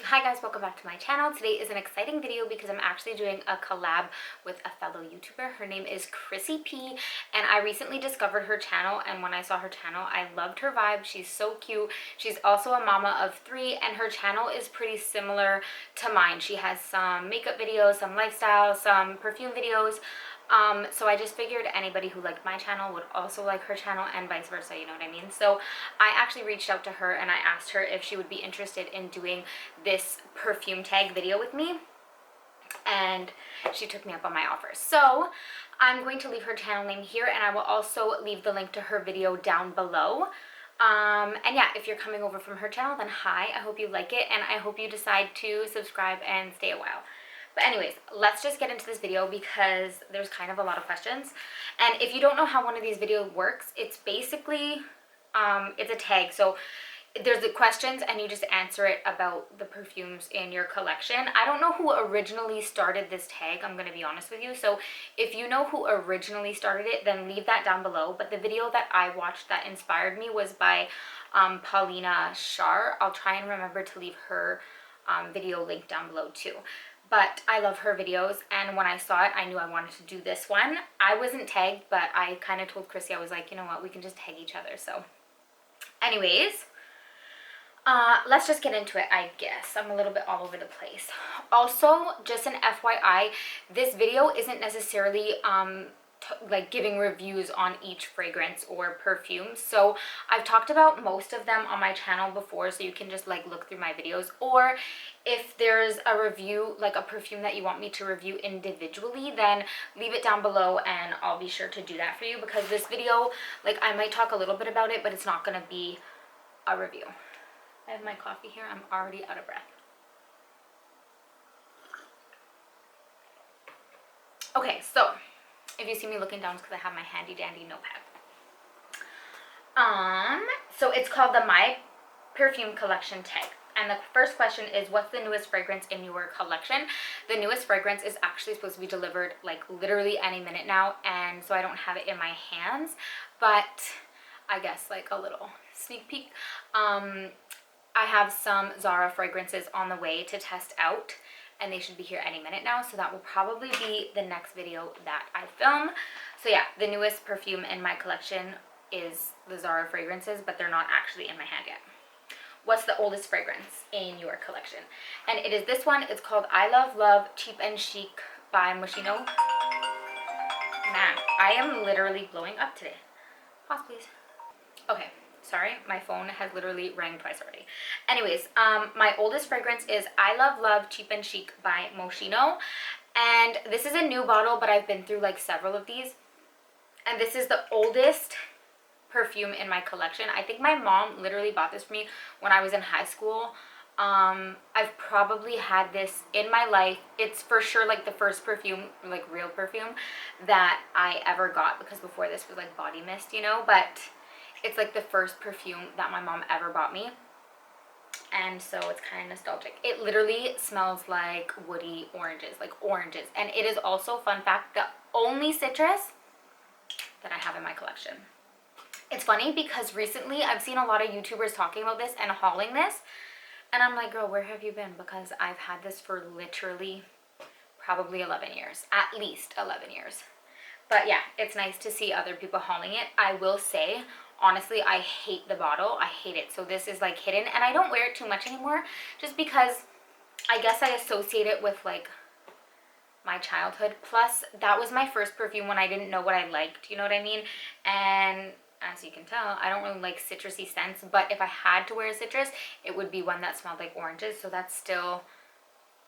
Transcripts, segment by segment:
Hi guys, welcome back to my channel. Today is an exciting video because I'm actually doing a collab with a fellow YouTuber. Her name is KryseeP, and I recently discovered her channel, and when I saw her channel, I loved her vibe. She's so cute. She's also a mama of 3, and her channel is pretty similar to mine. She has some makeup videos, some lifestyle, some perfume videos. So I just figured anybody who liked my channel would also like her channel and vice versa, you know what I mean? So I actually reached out to her and I asked her if she would be interested in doing this perfume tag video with me, and she took me up on my offer. So I'm going to leave her channel name here, and I will also leave the link to her video down below. And yeah, if you're coming over from her channel, then hi, I hope you like it, and I hope you decide to subscribe and stay a while. But anyways, let's just get into this video because there's kind of a lot of questions. And if you don't know how one of these videos works, it's basically, it's a tag. So there's the questions and you just answer it about the perfumes in your collection. I don't know who originally started this tag, I'm going to be honest with you. So if you know who originally started it, then leave that down below. But the video that I watched that inspired me was by Paulina Shar. I'll try and remember to leave her video link down below too. But I love her videos, and when I saw it, I knew I wanted to do this one. I wasn't tagged, but I kind of told Chrissy, I was like, you know what, we can just tag each other. So anyways, let's just get into it, I guess. I'm a little bit all over the place. Also, just an FYI, this video isn't necessarily like giving reviews on each fragrance or perfume. So I've talked about most of them on my channel before, so you can just like look through my videos, or if there's a review, like a perfume that you want me to review individually, then leave it down below and I'll be sure to do that for you, because this video, like, I might talk a little bit about it, but it's not going to be a review. I have my coffee here. I'm already out of breath. Okay, so if you see me looking down, it's because I have my handy dandy notepad. So it's called the My Perfume Collection tag. And the first question is, what's the newest fragrance in your collection? The newest fragrance is actually supposed to be delivered like literally any minute now, and so I don't have it in my hands, but I guess like a little sneak peek. I have some Zara fragrances on the way to test out, and they should be here any minute now, so that will probably be the next video that I film. So yeah, the newest perfume in my collection is the Zara fragrances, but they're not actually in my hand yet. What's the oldest fragrance in your collection? And it is this one. It's called I Love Love Cheap and Chic by Moschino. Man, I am literally blowing up today. Pause, please. Okay, sorry, my phone has literally rang twice already. Anyways, my oldest fragrance is I Love Love Cheap and Chic by Moschino, and this is a new bottle, but I've been through like several of these, and this is the oldest perfume in my collection. I think my mom literally bought this for me when I was in high school. I've probably had this in my life. It's for sure like the first perfume, like real perfume, that I ever got, because before this was like body mist, you know, but it's like the first perfume that my mom ever bought me, and so it's kind of nostalgic. It literally smells like woody oranges, like oranges, and it is also, fun fact, the only citrus that I have in my collection. It's funny because recently I've seen a lot of YouTubers talking about this and hauling this, and I'm like, girl, where have you been? Because I've had this for literally probably 11 years, at least 11 years. But yeah, it's nice to see other people hauling it. I will say, honestly, I hate the bottle. I hate it. So this is like hidden, and I don't wear it too much anymore, just because I guess I associate it with like my childhood. Plus, that was my first perfume when I didn't know what I liked, you know what I mean? And as you can tell, I don't really like citrusy scents, but if I had to wear a citrus, it would be one that smelled like oranges. So that's still,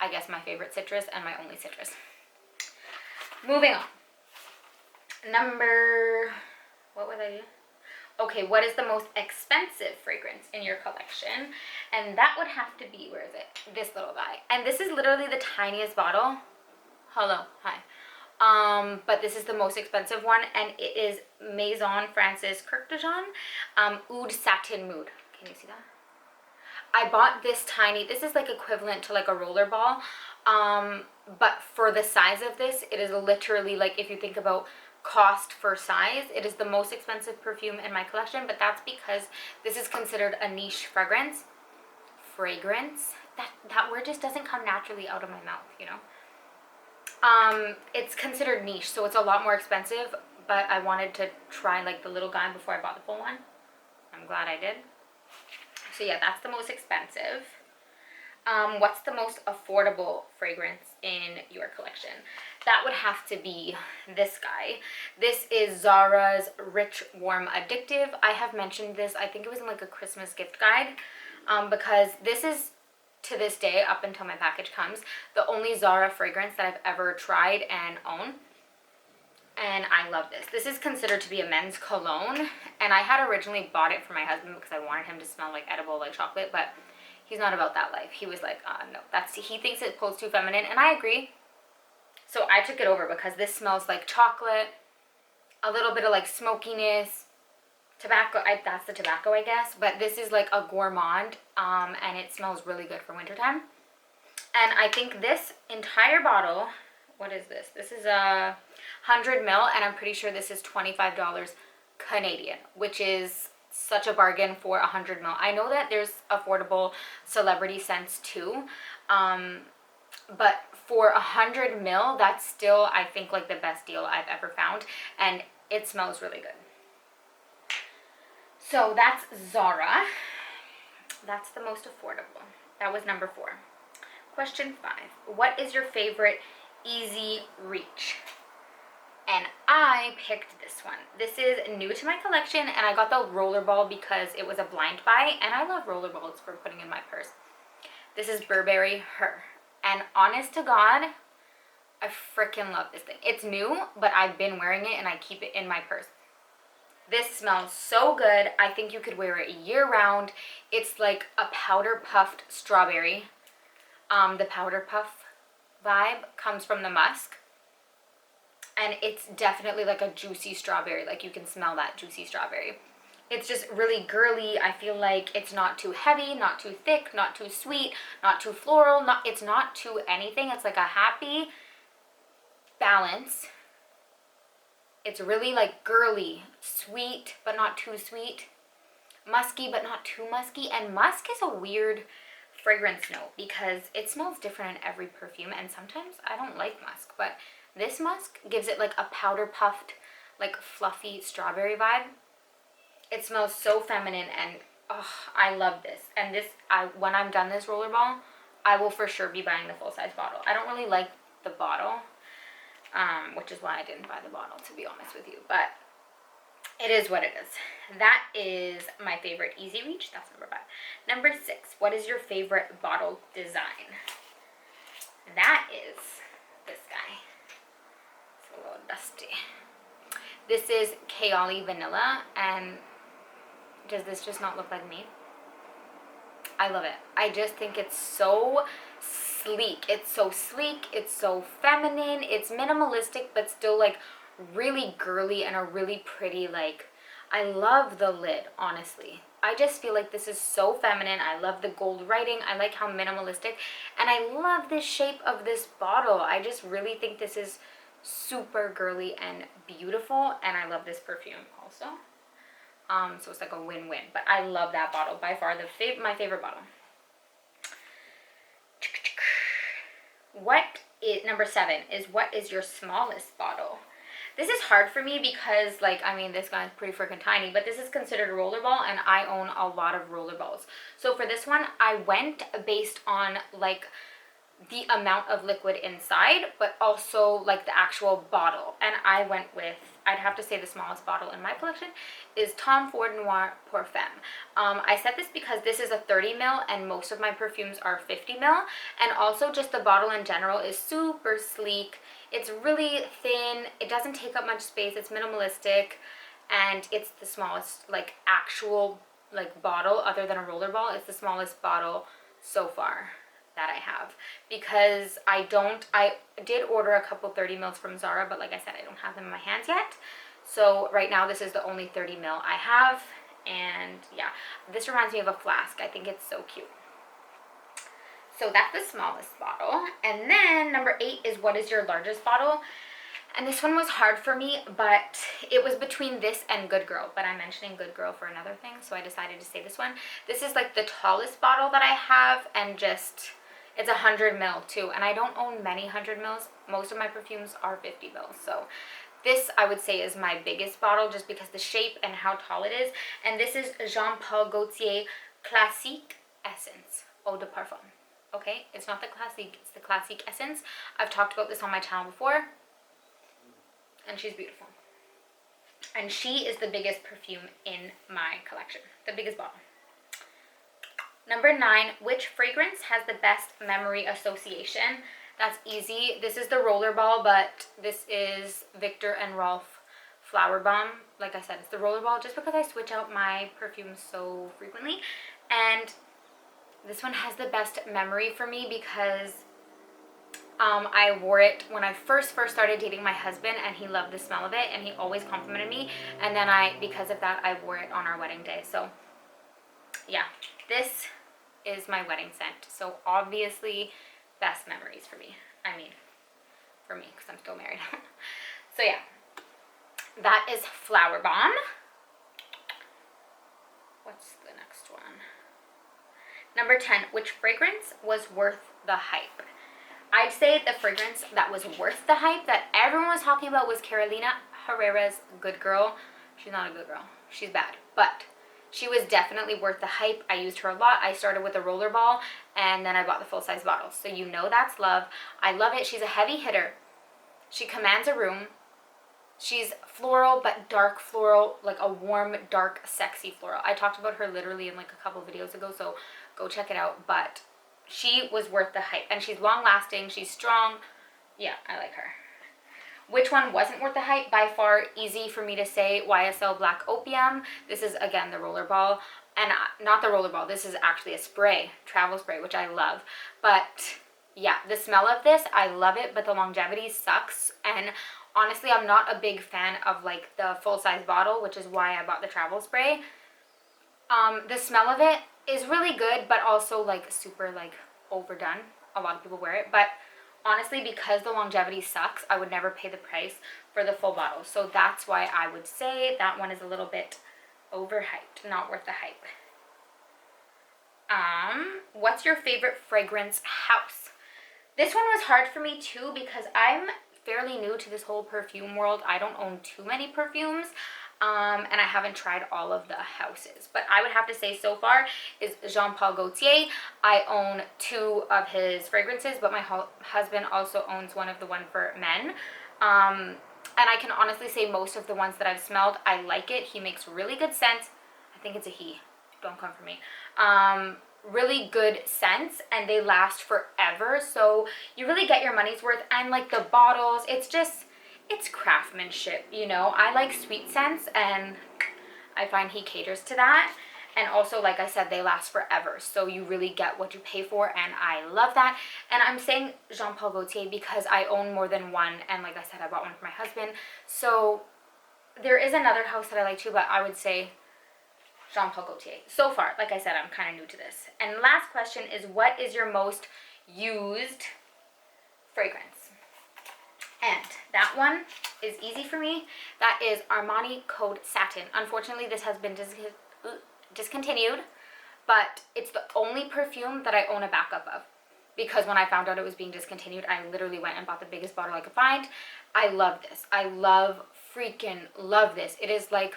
I guess, my favorite citrus and my only citrus. Moving on. What would I do? Okay, what is the most expensive fragrance in your collection? And that would have to be, where is it? This little guy. And this is literally the tiniest bottle. Hello, hi. But this is the most expensive one, and it is Maison Francis Kirk de Jean Oud Satin Mood. Can you see that? I bought this tiny, this is like equivalent to like a roller ball, but for the size of this, it is literally like, if you think about cost for size, it is the most expensive perfume in my collection, but that's because this is considered a niche fragrance, that word just doesn't come naturally out of my mouth, you know. It's considered niche, so it's a lot more expensive, but I wanted to try like the little guy before I bought the full one. I'm glad I did. So yeah, that's the most expensive. What's the most affordable fragrance in your collection? That would have to be this guy. This is Zara's Rich Warm Addictive. I have mentioned this, I think it was in like a Christmas gift guide, because this is, to this day, up until my package comes, the only Zara fragrance that I've ever tried and own. And I love this. This is considered to be a men's cologne, and I had originally bought it for my husband because I wanted him to smell like edible, like chocolate, but he's not about that life. He was like, no, he thinks it pulls too feminine, and I agree. So I took it over because this smells like chocolate, a little bit of like smokiness, tobacco. That's the tobacco, I guess, but this is like a gourmand, and it smells really good for wintertime. And I think this entire bottle, what is this? This is a 100 ml, and I'm pretty sure this is $25 Canadian, which is such a bargain for 100 ml. I know that there's affordable celebrity scents too, but for 100 ml, that's still, I think, like the best deal I've ever found, and it smells really good. So that's Zara. That's the most affordable. That was number 4. Question 5. What is your favorite easy reach? And I picked this one. This is new to my collection, and I got the rollerball because it was a blind buy, and I love rollerballs for putting in my purse. This is Burberry Her. And honest to God, I freaking love this thing. It's new, but I've been wearing it and I keep it in my purse. This smells so good. I think you could wear it year round. It's like a powder puffed strawberry. The powder puff vibe comes from the musk. And it's definitely like a juicy strawberry. Like you can smell that juicy strawberry. It's just really girly. I feel like it's not too heavy, not too thick, not too sweet, not too floral. It's not too anything. It's like a happy balance. It's really like girly, sweet, but not too sweet. Musky, but not too musky. And musk is a weird fragrance note because it smells different in every perfume. And sometimes I don't like musk, but this musk gives it like a powder puffed, like fluffy strawberry vibe. It smells so feminine, and oh, I love this. And this, when I'm done this rollerball, I will for sure be buying the full-size bottle. I don't really like the bottle, which is why I didn't buy the bottle, to be honest with you. But it is what it is. That is my favorite easy reach. That's number 5. Number 6, what is your favorite bottle design? That is this guy. It's a little dusty. This is Kayalli Vanilla, and does this just not look like me? I love it. I just think it's so sleek. It's so sleek. It's so feminine. It's minimalistic, but still like really girly and a really pretty, like, I love the lid, honestly. I just feel like this is so feminine. I love the gold writing. I like how minimalistic, and I love the shape of this bottle. I just really think this is super girly and beautiful, and I love this perfume also. So it's like a win-win, but I love that bottle. By far my favorite bottle. Number 7 is, what is your smallest bottle? This is hard for me because, like, I mean, this guy's pretty freaking tiny, but this is considered a rollerball, and I own a lot of rollerballs. So for this one, I went based on, like, the amount of liquid inside, but also like the actual bottle. And I went with, I'd have to say the smallest bottle in my collection is Tom Ford Noir Perfume. I said this because this is a 30 ml and most of my perfumes are 50 ml, and also just the bottle in general is super sleek. It's really thin, it doesn't take up much space, it's minimalistic, and it's the smallest like actual like bottle other than a rollerball. It's the smallest bottle so far that I have, because I did order a couple 30 mils from Zara, but like I said, I don't have them in my hands yet. So right now this is the only 30 mil I have, and yeah, this reminds me of a flask. I think it's so cute. So that's the smallest bottle. And then number 8 is, what is your largest bottle? And this one was hard for me, but it was between this and Good Girl. But I'm mentioning Good Girl for another thing, so I decided to say this one. This is like the tallest bottle that I have, and just, it's 100 ml too. And I don't own many 100 mils. Most of my perfumes are 50 mils. So this, I would say, is my biggest bottle just because the shape and how tall it is. And this is Jean Paul Gaultier Classique Essence Eau de Parfum. Okay, it's not the Classique, it's the Classique Essence. I've talked about this on my channel before. And she's beautiful. And she is the biggest perfume in my collection. The biggest bottle. Number 9, which fragrance has the best memory association? That's easy. This is the Rollerball, but this is Viktor and Rolf Flower Bomb. Like I said, it's the Rollerball just because I switch out my perfumes so frequently. And this one has the best memory for me because I wore it when I first started dating my husband, and he loved the smell of it, and he always complimented me. And then because of that, I wore it on our wedding day. So yeah, this is my wedding scent. So obviously, best memories for me. I mean, for me, because I'm still married. So yeah, that is Flower Bomb. What's the next one? Number 10, which fragrance was worth the hype? I'd say the fragrance that was worth the hype that everyone was talking about was Carolina Herrera's Good Girl. She's not a good girl. She's bad. But she was definitely worth the hype. I used her a lot. I started with a Rollerball, and then I bought the full-size bottle. So you know that's love. I love it. She's a heavy hitter. She commands a room. She's floral, but dark floral, like a warm, dark, sexy floral. I talked about her literally in like a couple of videos ago, so go check it out. But she was worth the hype, and she's long lasting, she's strong. Yeah, I like her. Which one wasn't worth the hype? By far, easy for me to say, YSL Black Opium. This is, again, the Rollerball, and not the Rollerball, this is actually a spray, travel spray, which I love. But yeah, the smell of this, I love it, but the longevity sucks. And honestly, I'm not a big fan of like the full-size bottle, which is why I bought the travel spray. The smell of it is really good, but also like super like overdone. A lot of people wear it, but honestly, because the longevity sucks, I would never pay the price for the full bottle. So that's why I would say that one is a little bit overhyped, not worth the hype. What's your favorite fragrance house? This one was hard for me too because I'm fairly new to this whole perfume world. I don't own too many perfumes. And I haven't tried all of the houses, but I would have to say so far is Jean Paul Gaultier. I own 2 of his fragrances, but my husband also owns one for men. And I can honestly say most of the ones that I've smelled, I like it. He makes really good scents. I think it's a he. Don't come for me. Really good scents, and they last forever. So you really get your money's worth. And like the bottles, it's craftsmanship, you know. I like sweet scents, and I find he caters to that. And also, like I said, they last forever, so you really get what you pay for, and I love that. And I'm saying Jean Paul Gaultier because I own more than one, and like I said, I bought one for my husband. So there is another house that I like too, but I would say Jean Paul Gaultier. So far, like I said, I'm kind of new to this. And last question is, what is your most used fragrance? And that one is easy for me. That is Armani Code Satin. Unfortunately, this has been discontinued, but it's the only perfume that I own a backup of. Because when I found out it was being discontinued, I literally went and bought the biggest bottle I could find. I love this. I freaking love this. It is like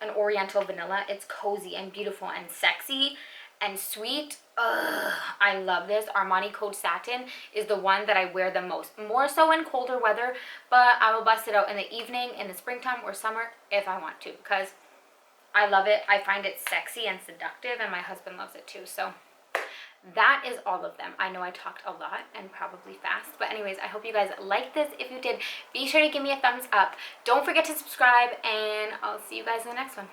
an oriental vanilla. It's cozy and beautiful and sexy and sweet. Ugh, I love this. Armani Code Satin is the one that I wear the most. More so in colder weather, but I will bust it out in the evening, in the springtime or summer if I want to, because I love it. I find it sexy and seductive, and my husband loves it too. So that is all of them. I know I talked a lot and probably fast, but anyways, I hope you guys liked this. If you did, be sure to give me a thumbs up. Don't forget to subscribe, and I'll see you guys in the next one.